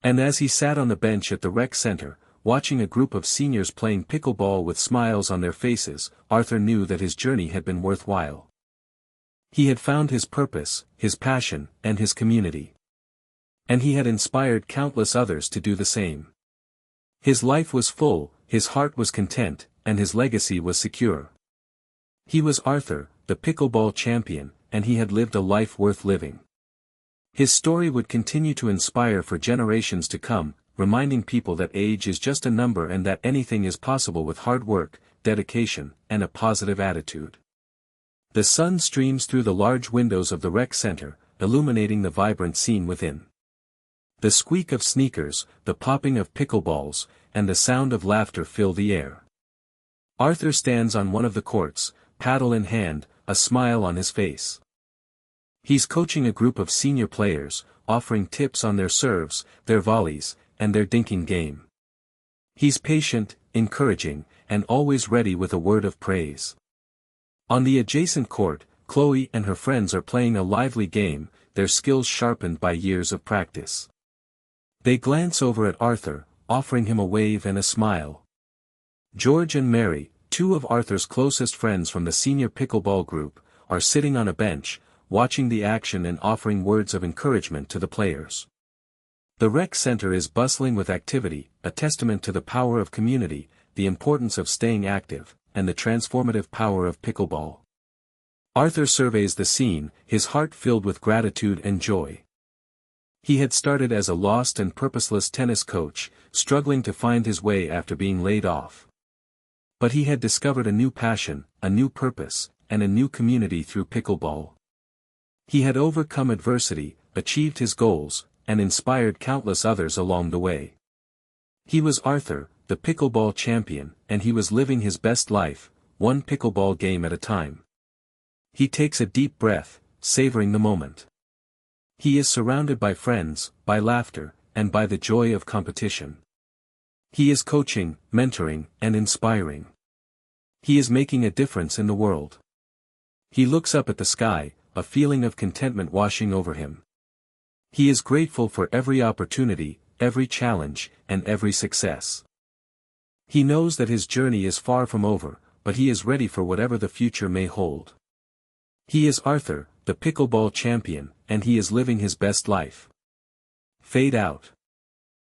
And as he sat on the bench at the rec center, watching a group of seniors playing pickleball with smiles on their faces, Arthur knew that his journey had been worthwhile. He had found his purpose, his passion, and his community. And he had inspired countless others to do the same. His life was full, his heart was content, and his legacy was secure. He was Arthur, the pickleball champion, and he had lived a life worth living. His story would continue to inspire for generations to come, reminding people that age is just a number and that anything is possible with hard work, dedication, and a positive attitude. The sun streams through the large windows of the rec center, illuminating the vibrant scene within. The squeak of sneakers, the popping of pickleballs, and the sound of laughter fill the air. Arthur stands on one of the courts, paddle in hand, a smile on his face. He's coaching a group of senior players, offering tips on their serves, their volleys, and their dinking game. He's patient, encouraging, and always ready with a word of praise. On the adjacent court, Chloe and her friends are playing a lively game, their skills sharpened by years of practice. They glance over at Arthur, offering him a wave and a smile. George and Mary, two of Arthur's closest friends from the senior pickleball group, are sitting on a bench, watching the action and offering words of encouragement to the players. The rec center is bustling with activity, a testament to the power of community, the importance of staying active, and the transformative power of pickleball. Arthur surveys the scene, his heart filled with gratitude and joy. He had started as a lost and purposeless tennis coach, struggling to find his way after being laid off. But he had discovered a new passion, a new purpose, and a new community through pickleball. He had overcome adversity, achieved his goals, and inspired countless others along the way. He was Arthur, the pickleball champion, and he was living his best life, one pickleball game at a time. He takes a deep breath, savoring the moment. He is surrounded by friends, by laughter, and by the joy of competition. He is coaching, mentoring, and inspiring. He is making a difference in the world. He looks up at the sky, a feeling of contentment washing over him. He is grateful for every opportunity, every challenge, and every success. He knows that his journey is far from over, but he is ready for whatever the future may hold. He is Arthur, the pickleball champion, and he is living his best life. Fade out.